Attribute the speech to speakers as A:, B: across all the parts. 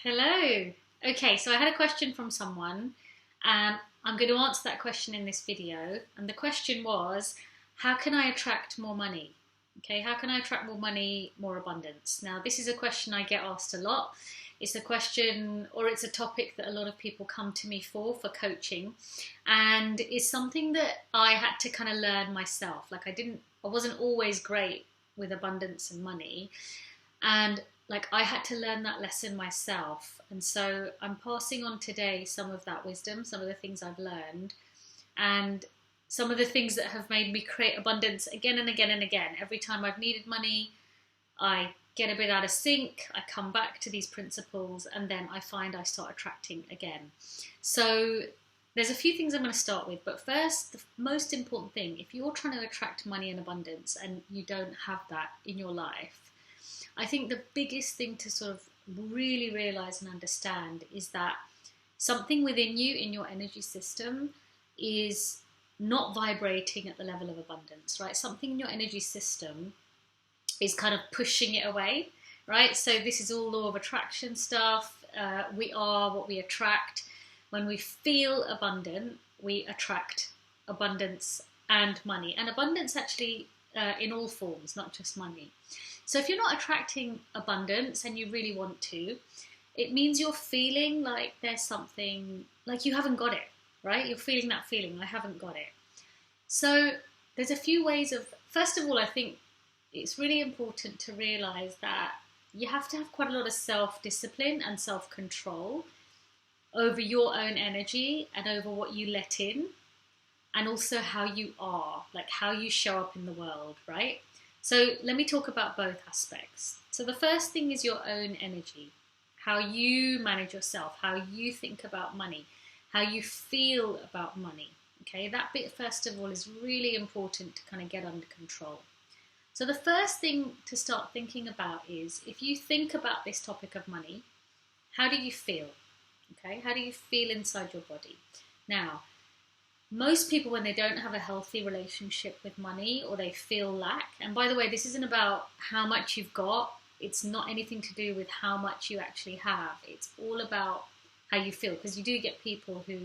A: Hello. Okay, so I had a question from someone, and I'm going to answer that question in this video. And the question was, how can I attract more money? Okay, how can I attract more money, more abundance? Now, this is a question I get asked a lot. It's a question, or it's a topic that a lot of people come to me for coaching, and it's something that I had to kind of learn myself. Like I wasn't always great with abundance and money, and I had to learn that lesson myself. And so I'm passing on today some of that wisdom, some of the things I've learned, and some of the things that have made me create abundance again and again and again. Every time I've needed money, I get a bit out of sync, I come back to these principles, and then I find I start attracting again. So there's a few things I'm going to start with, but first, the most important thing, if you're trying to attract money and abundance and you don't have that in your life, I think the biggest thing to sort of really realize and understand is that something within you, in your energy system, is not vibrating at the level of abundance, right? Something in your energy system is kind of pushing it away, right? So this is all law of attraction stuff. We are what we attract. When we feel abundant, we attract abundance and money. And abundance actually in all forms, not just money. So if you're not attracting abundance and you really want to, it means you're feeling like there's something, like you haven't got it, right? You're feeling that feeling, I haven't got it. So there's a few ways of, first of all, I think it's really important to realize that you have to have quite a lot of self-discipline and self-control over your own energy and over what you let in, and also how you are, like how you show up in the world, right? So let me talk about both aspects. So the first thing is your own energy, how you manage yourself, how you think about money, how you feel about money. Okay, that bit first of all is really important to kind of get under control. So the first thing to start thinking about is, if you think about this topic of money, how do you feel? Okay, how do you feel inside your body? Now, most people, when they don't have a healthy relationship with money, or they feel lack, and by the way, this isn't about how much you've got, it's not anything to do with how much you actually have, it's all about how you feel, because you do get people who,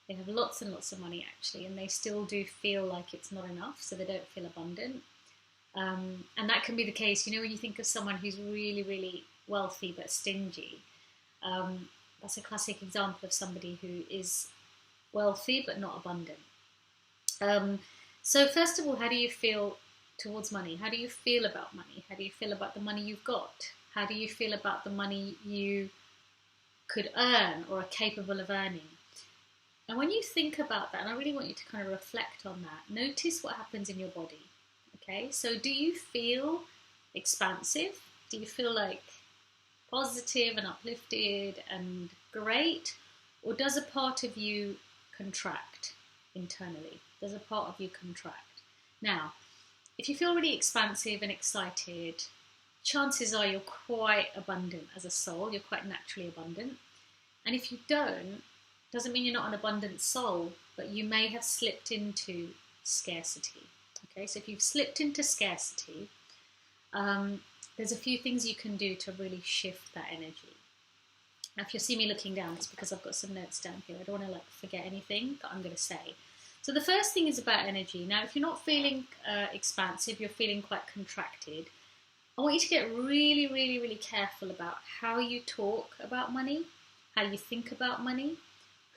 A: they have lots and lots of money actually, and they still do feel like it's not enough, so they don't feel abundant. And that can be the case, when you think of someone who's really, really wealthy but stingy, that's a classic example of somebody who is wealthy but not abundant. So first of all, how do you feel towards money? How do you feel about money? How do you feel about the money you've got? How do you feel about the money you could earn or are capable of earning? And when you think about that, and I really want you to kind of reflect on that, notice what happens in your body. Okay, so do you feel expansive? Do you feel like positive and uplifted and great? Or does a part of you contract internally? Does a part of you contract? Now, if you feel really expansive and excited, chances are you're quite abundant as a soul, you're quite naturally abundant. And if you don't, doesn't mean you're not an abundant soul, but you may have slipped into scarcity. Okay, so if you've slipped into scarcity, there's a few things you can do to really shift that energy. Now, if you see me looking down, it's because I've got some notes down here. I don't want to forget anything that I'm going to say. So the first thing is about energy. Now, if you're not feeling expansive, you're feeling quite contracted, I want you to get really, really, really careful about how you talk about money, how you think about money,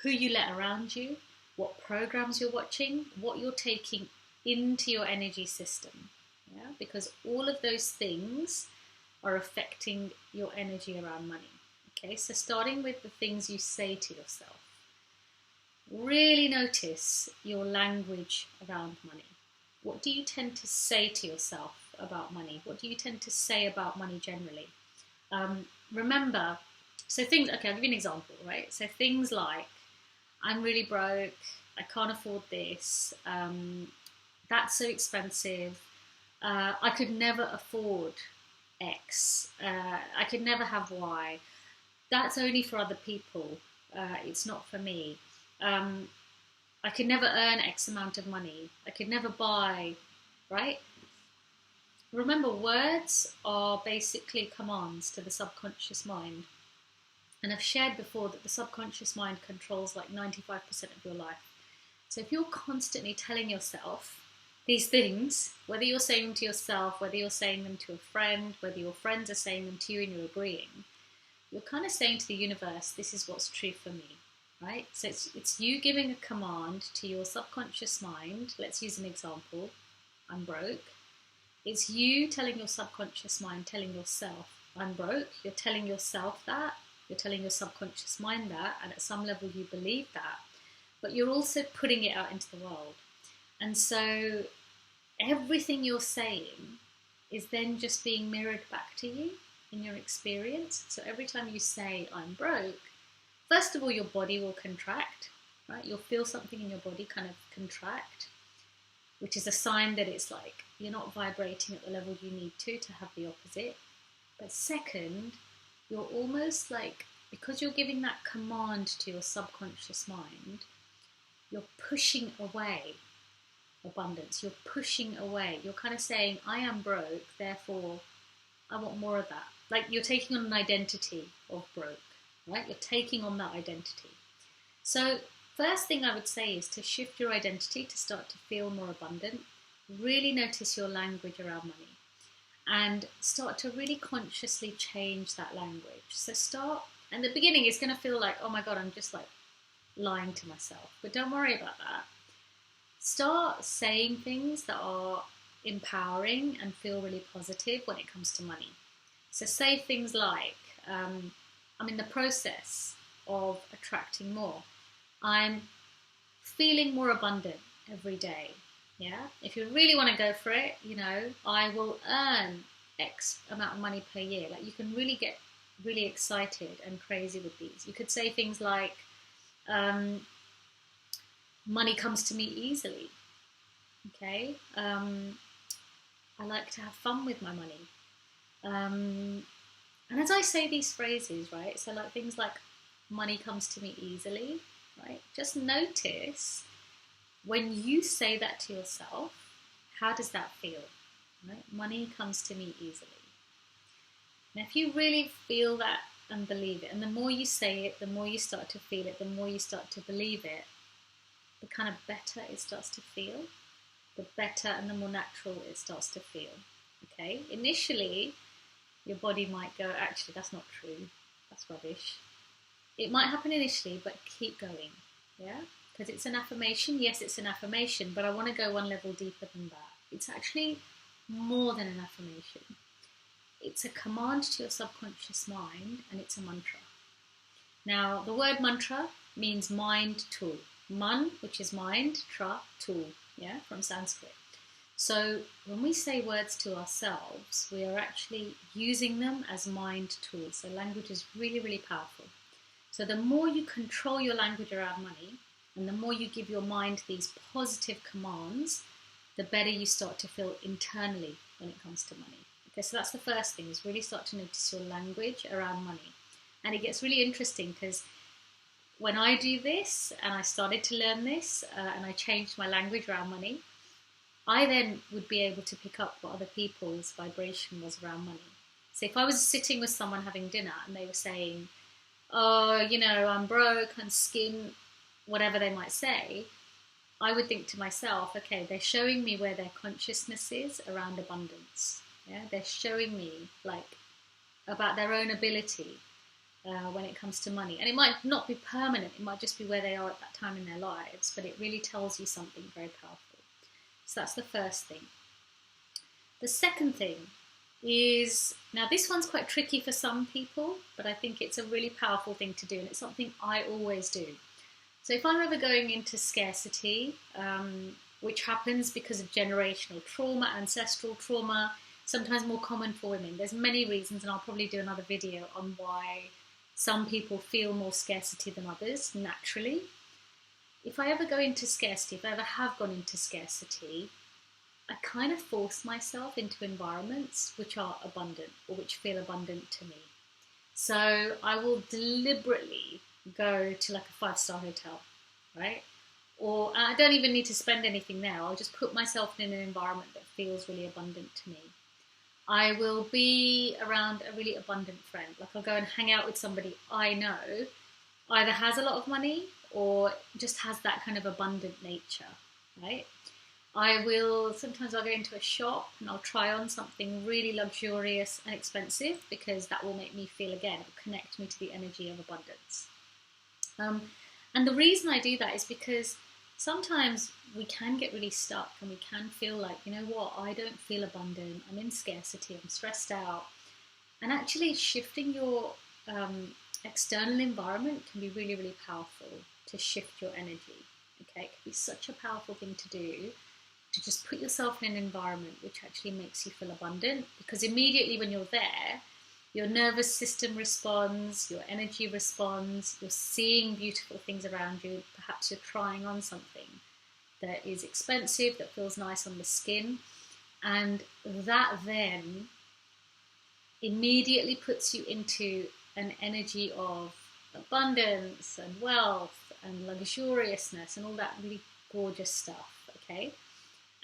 A: who you let around you, what programs you're watching, what you're taking into your energy system. Yeah? Because all of those things are affecting your energy around money. Okay, so starting with the things you say to yourself. Really notice your language around money. What do you tend to say to yourself about money? What do you tend to say about money generally? Remember, so things, okay, I'll give you an example, right? So things like, I'm really broke, I can't afford this, that's so expensive, I could never afford X, I could never have Y, that's only for other people, it's not for me, I could never earn X amount of money, I could never buy, right? Remember, words are basically commands to the subconscious mind. And I've shared before that the subconscious mind controls like 95% of your life. So if you're constantly telling yourself these things, whether you're saying them to yourself, whether you're saying them to a friend, whether your friends are saying them to you and you're agreeing, you're kind of saying to the universe, this is what's true for me, right? So it's you giving a command to your subconscious mind. Let's use an example. I'm broke. It's you telling your subconscious mind, telling yourself, I'm broke. You're telling yourself that. You're telling your subconscious mind that. And at some level you believe that. But you're also putting it out into the world. And so everything you're saying is then just being mirrored back to you in your experience. So every time you say, I'm broke, first of all, your body will contract, right? You'll feel something in your body kind of contract, which is a sign that it's like you're not vibrating at the level you need to have the opposite. But second, you're almost like, because you're giving that command to your subconscious mind, you're pushing away abundance. You're pushing away. You're kind of saying, I am broke, therefore I want more of that. Like you're taking on an identity of broke, right? You're taking on that identity. So first thing I would say is to shift your identity to start to feel more abundant. Really notice your language around money and start to really consciously change that language. So start, and the beginning is going to feel like, oh my God, I'm just like lying to myself. But don't worry about that. Start saying things that are empowering and feel really positive when it comes to money. So say things like, I'm in the process of attracting more. I'm feeling more abundant every day. Yeah. If you really want to go for it, you know, I will earn X amount of money per year. Like you can really get really excited and crazy with these. You could say things like, money comes to me easily. Okay. I like to have fun with my money. And as I say these phrases, right, so like things like money comes to me easily, right, just notice when you say that to yourself, how does that feel, right? Money comes to me easily. Now, if you really feel that and believe it, and the more you say it, the more you start to feel it, the more you start to believe it, the kind of better it starts to feel, the better and the more natural it starts to feel, okay? Initially, your body might go, actually, that's not true. That's rubbish. It might happen initially, but keep going, yeah? Because it's an affirmation. Yes, it's an affirmation, but I want to go one level deeper than that. It's actually more than an affirmation. It's a command to your subconscious mind, and it's a mantra. Now, the word mantra means mind tool. Man, which is mind, tra, tool, yeah, from Sanskrit. So when we say words to ourselves, we are actually using them as mind tools. So language is really, really powerful. So the more you control your language around money, and the more you give your mind these positive commands, the better you start to feel internally when it comes to money. Okay, so that's the first thing, is really start to notice your language around money. And it gets really interesting because when I do this, and I started to learn this, and I changed my language around money, I then would be able to pick up what other people's vibration was around money. So if I was sitting with someone having dinner and they were saying, oh, you know, I'm broke, I'm skint, whatever they might say, I would think to myself, okay, they're showing me where their consciousness is around abundance. Yeah, they're showing me like about their own ability when it comes to money. And it might not be permanent, it might just be where they are at that time in their lives, but it really tells you something very powerful. So that's the first thing. The second thing is, now this one's quite tricky for some people, but I think it's a really powerful thing to do, and it's something I always do. So if I'm ever going into scarcity, which happens because of generational trauma, ancestral trauma, sometimes more common for women. There's many reasons, and I'll probably do another video on why some people feel more scarcity than others naturally. If I ever go into scarcity, if I ever have gone into scarcity, I kind of force myself into environments which are abundant or which feel abundant to me. So I will deliberately go to like a 5-star hotel, right? Or I don't even need to spend anything there. I'll just put myself in an environment that feels really abundant to me. I will be around a really abundant friend. Like I'll go and hang out with somebody I know either has a lot of money or just has that kind of abundant nature, right? Sometimes I'll go into a shop and I'll try on something really luxurious and expensive because that will make me feel, again, it'll connect me to the energy of abundance. And the reason I do that is because sometimes we can get really stuck and we can feel like, you know what, I don't feel abundant, I'm in scarcity, I'm stressed out. And actually shifting your external environment can be really, really powerful to shift your energy. Okay, it can be such a powerful thing to do, to just put yourself in an environment which actually makes you feel abundant, because immediately when you're there, your nervous system responds, your energy responds, you're seeing beautiful things around you, perhaps you're trying on something that is expensive, that feels nice on the skin, and that then immediately puts you into an energy of abundance and wealth and luxuriousness and all that really gorgeous stuff, okay?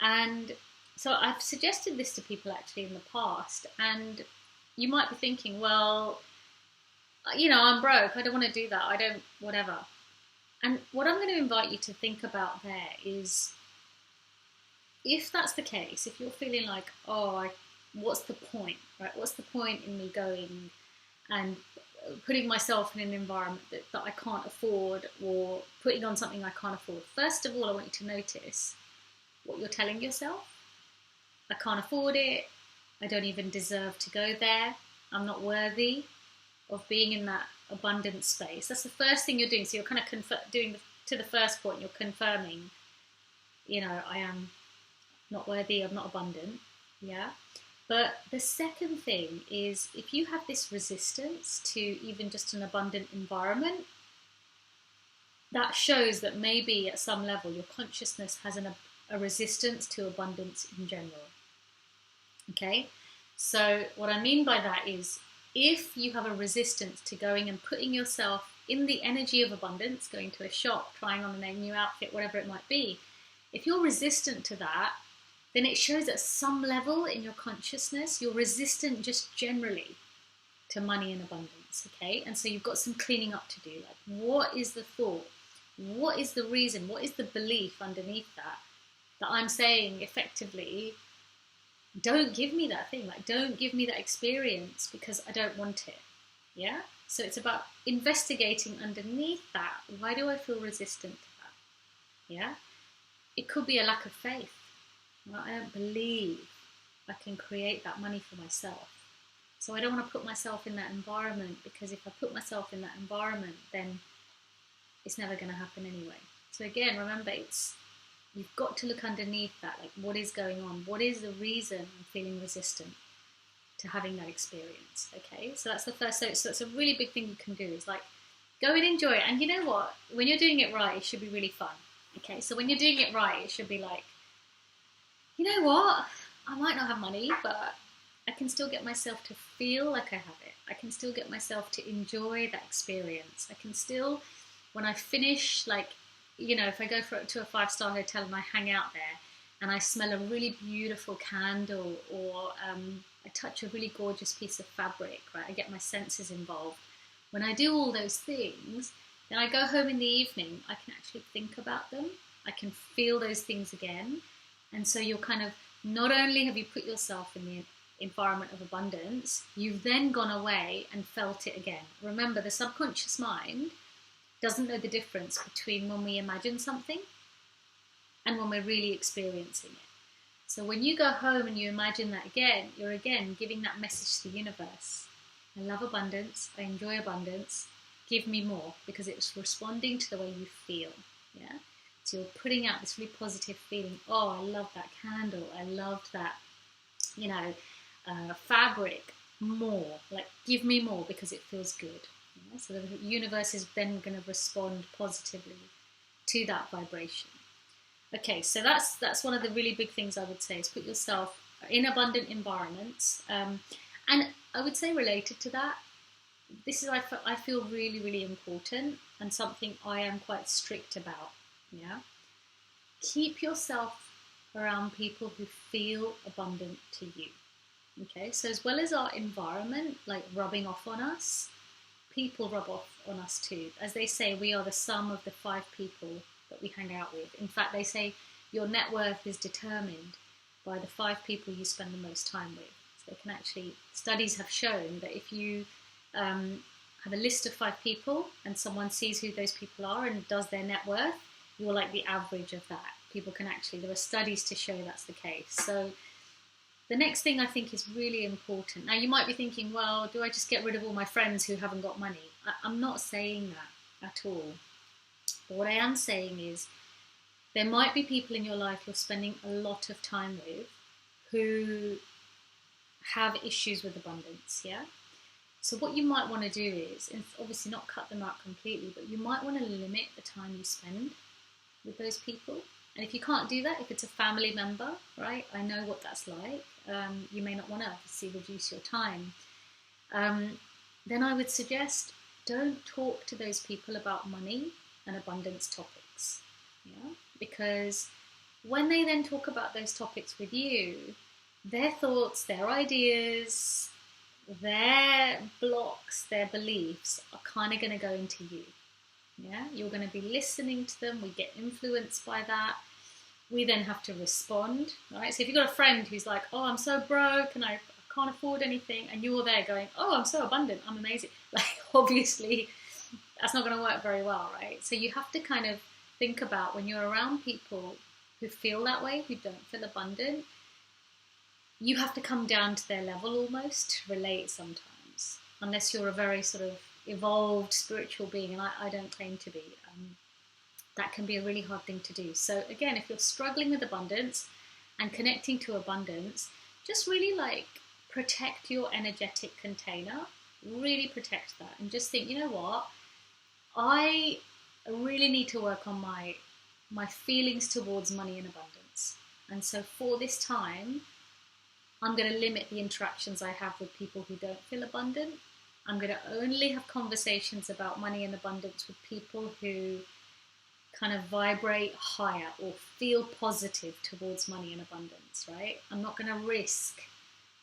A: And so I've suggested this to people actually in the past, and you might be thinking, well, you know, I'm broke, I don't want to do that, I don't, whatever. And what I'm going to invite you to think about there is, if that's the case, if you're feeling like, what's the point, right? What's the point in me going and putting myself in an environment that I can't afford, or putting on something I can't afford? First of all, I want you to notice what you're telling yourself. I can't afford it. I don't even deserve to go there. I'm not worthy of being in that abundant space. That's the first thing you're doing. So you're kind of doing to the first point, you're confirming, you know, I am not worthy, I'm not abundant. Yeah. But the second thing is, if you have this resistance to even just an abundant environment, that shows that maybe at some level your consciousness has a resistance to abundance in general. Okay, so what I mean by that is, if you have a resistance to going and putting yourself in the energy of abundance, going to a shop, trying on a new outfit, whatever it might be, if you're resistant to that, then it shows at some level in your consciousness you're resistant just generally to money and abundance, okay? And so you've got some cleaning up to do. Like, what is the thought? What is the reason? What is the belief underneath that I'm saying effectively, don't give me that thing, like don't give me that experience because I don't want it, yeah? So it's about investigating underneath that. Why do I feel resistant to that, yeah? It could be a lack of faith. Well, I don't believe I can create that money for myself. So I don't want to put myself in that environment, because if I put myself in that environment, then it's never going to happen anyway. So again, remember, you've got to look underneath that, like what is going on? What is the reason I'm feeling resistant to having that experience? Okay, so that's the first. So it's a really big thing you can do, is like go and enjoy it. And you know what? When you're doing it right, it should be really fun. Okay, so when you're doing it right, it should be like, you know what? I might not have money, but I can still get myself to feel like I have it. I can still get myself to enjoy that experience. I can still, when I finish, like, you know, if I go to a 5-star hotel and I hang out there and I smell a really beautiful candle, or I touch a really gorgeous piece of fabric, right? I get my senses involved. When I do all those things, then I go home in the evening, I can actually think about them. I can feel those things again. And so you're kind of, not only have you put yourself in the environment of abundance, you've then gone away and felt it again. Remember, the subconscious mind doesn't know the difference between when we imagine something and when we're really experiencing it. So when you go home and you imagine that again, you're again giving that message to the universe. I love abundance, I enjoy abundance, give me more, because it's responding to the way you feel, yeah? So you're putting out this really positive feeling. Oh, I love that candle. I loved that, you know, fabric. More, like give me more because it feels good. Yeah? So the universe is then going to respond positively to that vibration. Okay, so that's one of the really big things I would say, is put yourself in abundant environments. And I would say, related to that, this is, I feel really, really important, and something I am quite strict about. Yeah, keep yourself around people who feel abundant to you. Okay, so as well as our environment, like rubbing off on us, people rub off on us too. As they say, we are the sum of the 5 people that we hang out with. In fact, they say your net worth is determined by the 5 people you spend the most time with. So they can actually, studies have shown that if you have a list of 5 people and someone sees who those people are and does their net worth, you're like the average of that. People can actually, there are studies to show that's the case. So the next thing I think is really important. Now you might be thinking, well, do I just get rid of all my friends who haven't got money? I'm not saying that at all. But what I am saying is there might be people in your life you're spending a lot of time with who have issues with abundance, yeah? So what you might want to do is, obviously not cut them out completely, but you might want to limit the time you spend with those people. And if you can't do that, if it's a family member, right, I know what that's like. You may not want to obviously reduce your time. Then I would suggest don't talk to those people about money and abundance topics, yeah? Because when they then talk about those topics with you, their thoughts, their ideas, their blocks, their beliefs are kind of going to go into you. Yeah, you're going to be listening to them. We get influenced by that. We then have to respond, right? So if you've got a friend who's like, oh, I'm so broke and I can't afford anything, and you're there going, oh, I'm so abundant, I'm amazing. Like, obviously, that's not going to work very well, right? So you have to kind of think about when you're around people who feel that way, who don't feel abundant, you have to come down to their level almost to relate sometimes, unless you're a very sort of evolved spiritual being, and I don't claim to be. That can be a really hard thing to do. So again, if you're struggling with abundance and connecting to abundance, just really like protect your energetic container, really protect that, and just think, you know what, I really need to work on my feelings towards money and abundance. And so for this time, I'm going to limit the interactions I have with people who don't feel abundant. I'm going to only have conversations about money and abundance with people who kind of vibrate higher or feel positive towards money and abundance, right? I'm not going to risk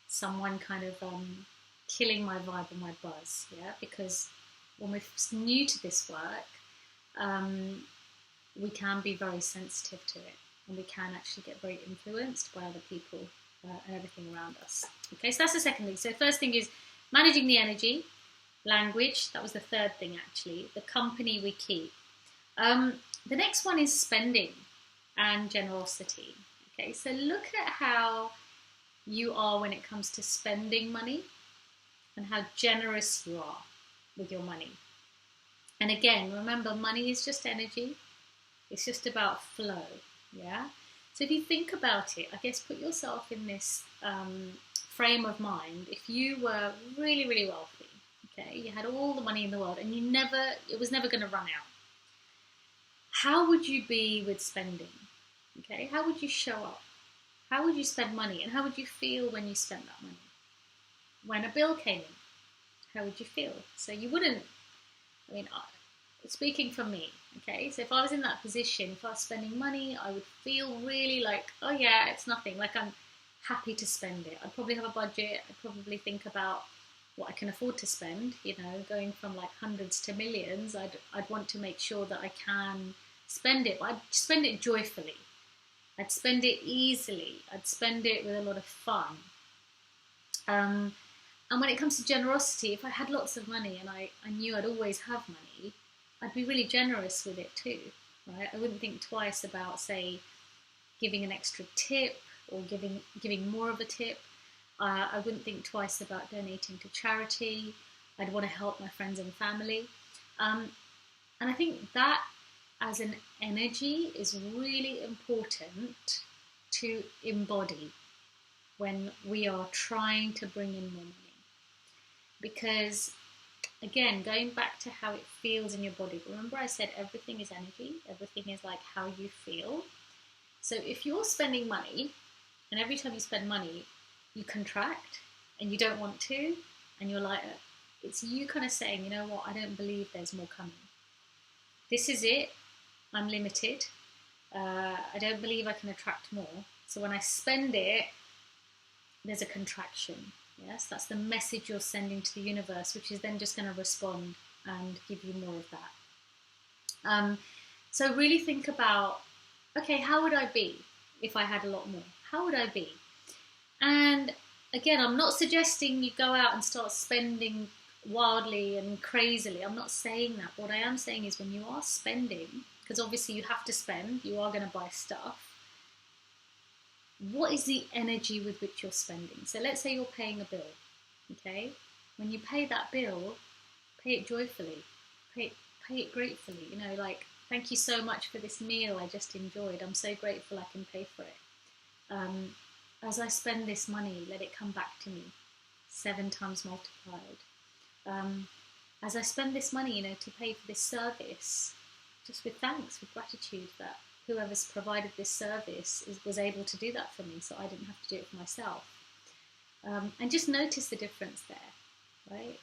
A: someone kind of killing my vibe and my buzz, yeah? Because when we're new to this work, we can be very sensitive to it, and we can actually get very influenced by other people and everything around us. Okay, so that's the second thing. So first thing is managing the energy, language. That was the third thing, actually. The company we keep. The next one is spending and generosity. Okay, so look at how you are when it comes to spending money and how generous you are with your money. And again, remember, money is just energy. It's just about flow, yeah? So if you think about it, I guess put yourself in this frame of mind. If you were really, really wealthy, okay, you had all the money in the world and it was never going to run out. How would you be with spending? Okay, how would you show up? How would you spend money? And how would you feel when you spent that money? When a bill came in, how would you feel? So you wouldn't, speaking for me, okay, so if I was in that position, if I was spending money, I would feel really like, oh yeah, it's nothing, like I'm happy to spend it. I'd probably have a budget. I'd probably think about what I can afford to spend, going from like hundreds to millions. I'd want to make sure that I can spend it, but I'd spend it joyfully. I'd spend it easily. I'd spend it with a lot of fun. And when it comes to generosity, if I had lots of money and I knew I'd always have money, I'd be really generous with it too, right? I wouldn't think twice about, say, giving an extra tip or giving more of a tip. I wouldn't think twice about donating to charity. I'd want to help my friends and family. And I think that as an energy is really important to embody when we are trying to bring in more money. Because, again, going back to how it feels in your body, remember I said everything is energy, everything is like how you feel. So if you're spending money, and every time you spend money, you contract and you don't want to, and you're like, it's you kind of saying, you know what, I don't believe there's more coming. This is it. I'm limited. I don't believe I can attract more. So when I spend it, there's a contraction. Yes, that's the message you're sending to the universe, which is then just going to respond and give you more of that. So really think about, okay, how would I be if I had a lot more? How would I be? And again, I'm not suggesting you go out and start spending wildly and crazily. I'm not saying that. What I am saying is when you are spending, because obviously you have to spend, you are going to buy stuff. What is the energy with which you're spending? So let's say you're paying a bill, okay? When you pay that bill, pay it joyfully, pay it gratefully, you know, like, thank you so much for this meal I just enjoyed. I'm so grateful I can pay for it. As I spend this money, let it come back to me 7 times multiplied. As I spend this money, you know, to pay for this service, just with thanks, with gratitude that whoever's provided this service was able to do that for me, so I didn't have to do it for myself. And just notice the difference there, right?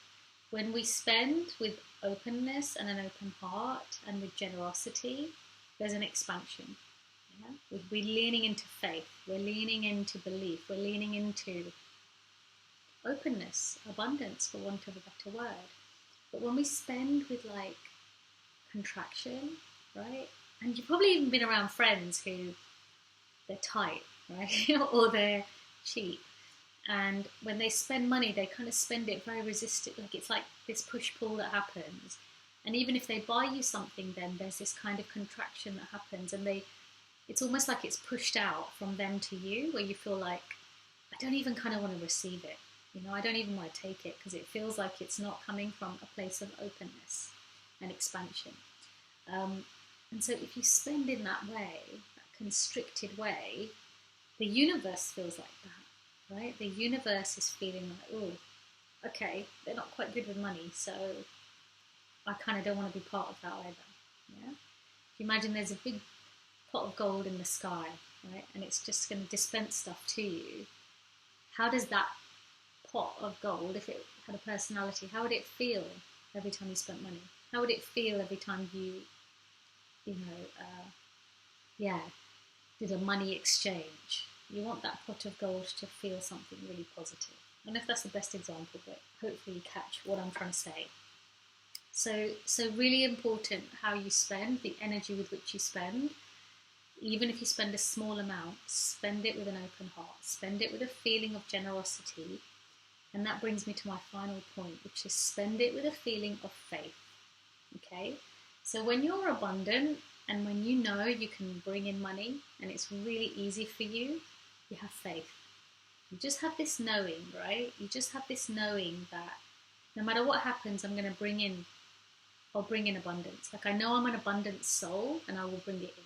A: When we spend with openness and an open heart and with generosity, there's an expansion. Yeah? We're leaning into faith, we're leaning into belief, we're leaning into openness, abundance, for want of a better word. But when we spend with like contraction, right? And you've probably even been around friends who they're tight, right? Or they're cheap. And when they spend money, they kind of spend it very resistant. Like it's like this push-pull that happens. And even if they buy you something, then there's this kind of contraction that happens. And it's almost like it's pushed out from them to you, where you feel like, I don't even kind of want to receive it. You know, I don't even want to take it because it feels like it's not coming from a place of openness and expansion. And so if you spend in that way, that constricted way, the universe feels like that, right? The universe is feeling like, oh, okay, they're not quite good with money, so I kind of don't want to be part of that either. Yeah? If you imagine there's a big pot of gold in the sky, right? And it's just going to dispense stuff to you. How does that pot of gold, if it had a personality, how would it feel every time you spent money? How would it feel every time you did a money exchange? You want that pot of gold to feel something really positive. I don't know if that's the best example, but hopefully you catch what I'm trying to say. So really important how you spend, the energy with which you spend. Even if you spend a small amount, spend it with an open heart, spend it with a feeling of generosity. And that brings me to my final point, which is spend it with a feeling of faith. Okay? So when you're abundant and when you know you can bring in money and it's really easy for you, you have faith. You just have this knowing, right? You just have this knowing that no matter what happens, I'll bring in abundance. Like I know I'm an abundant soul and I will bring it in.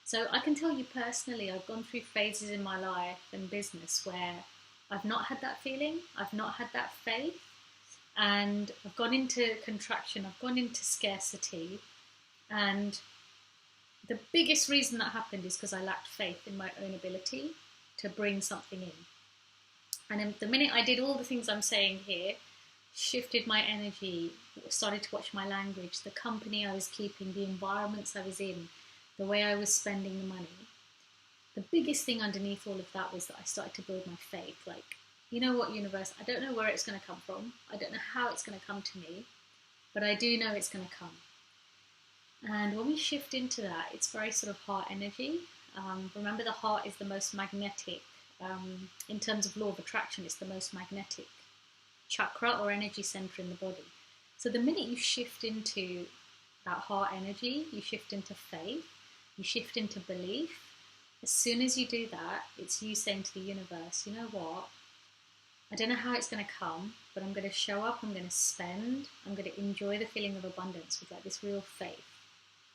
A: So I can tell you personally, I've gone through phases in my life and business where I've not had that feeling, I've not had that faith, and I've gone into contraction, I've gone into scarcity, and the biggest reason that happened is because I lacked faith in my own ability to bring something in. And the minute I did all the things I'm saying here, shifted my energy, started to watch my language, the company I was keeping, the environments I was in, the way I was spending the money, the biggest thing underneath all of that was that I started to build my faith. Like, you know what, universe, I don't know where it's going to come from. I don't know how it's going to come to me, but I do know it's going to come. And when we shift into that, it's very sort of heart energy. Remember, the heart is the most magnetic. In terms of law of attraction, it's the most magnetic chakra or energy center in the body. So the minute you shift into that heart energy, you shift into faith, you shift into belief. As soon as you do that, it's you saying to the universe, you know what, I don't know how it's going to come, but I'm going to show up, I'm going to spend, I'm going to enjoy the feeling of abundance with like this real faith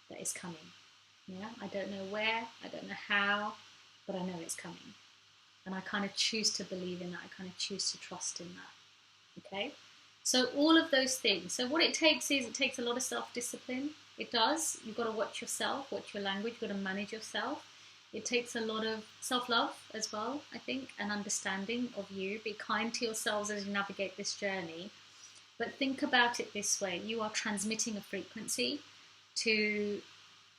A: that is coming. Yeah, I don't know where, I don't know how, but I know it's coming. And I kind of choose to believe in that, I kind of choose to trust in that. Okay? So all of those things. So what it takes a lot of self-discipline. It does. You've got to watch yourself, watch your language, you've got to manage yourself. It takes a lot of self-love as well, I think, and understanding of you. Be kind to yourselves as you navigate this journey. But think about it this way. You are transmitting a frequency to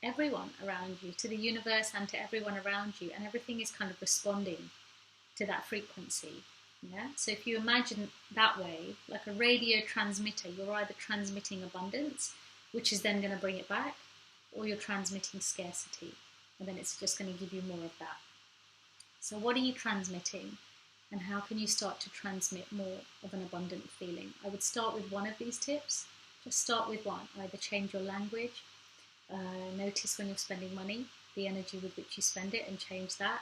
A: everyone around you, to the universe and to everyone around you. And everything is kind of responding to that frequency. Yeah. So if you imagine that way, like a radio transmitter, you're either transmitting abundance, which is then going to bring it back, or you're transmitting scarcity, and then it's just going to give you more of that. So what are you transmitting, and how can you start to transmit more of an abundant feeling? I would start with one of these tips. Just start with one. Either change your language, notice when you're spending money, the energy with which you spend it, and change that.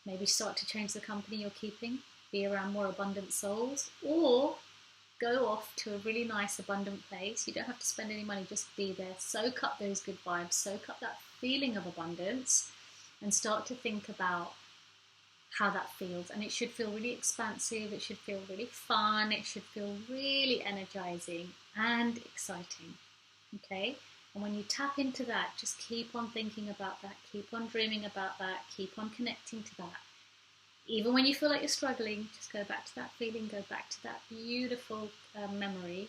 A: Maybe start to change the company you're keeping, be around more abundant souls, or go off to a really nice abundant place. You don't have to spend any money, just be there. Soak up those good vibes, soak up that feeling of abundance, and start to think about how that feels. And it should feel really expansive, it should feel really fun, it should feel really energizing and exciting. Okay? And when you tap into that, just keep on thinking about that, keep on dreaming about that, keep on connecting to that. Even when you feel like you're struggling, just go back to that feeling, go back to that beautiful memory,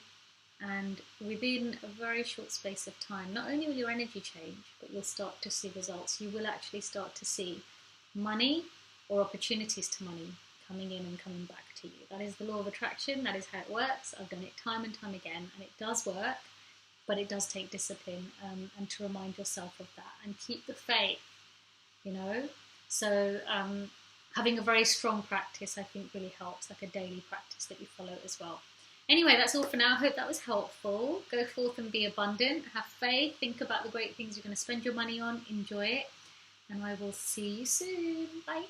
A: and within a very short space of time, not only will your energy change, but you'll start to see results. You will actually start to see money or opportunities to money coming in and coming back to you. That is the law of attraction. That is how it works. I've done it time and time again, and it does work, but it does take discipline, and to remind yourself of that and keep the faith, you know. So having a very strong practice, I think, really helps, like a daily practice that you follow as well. Anyway, that's all for now. I hope that was helpful. Go forth and be abundant. Have faith. Think about the great things you're going to spend your money on. Enjoy it. And I will see you soon. Bye.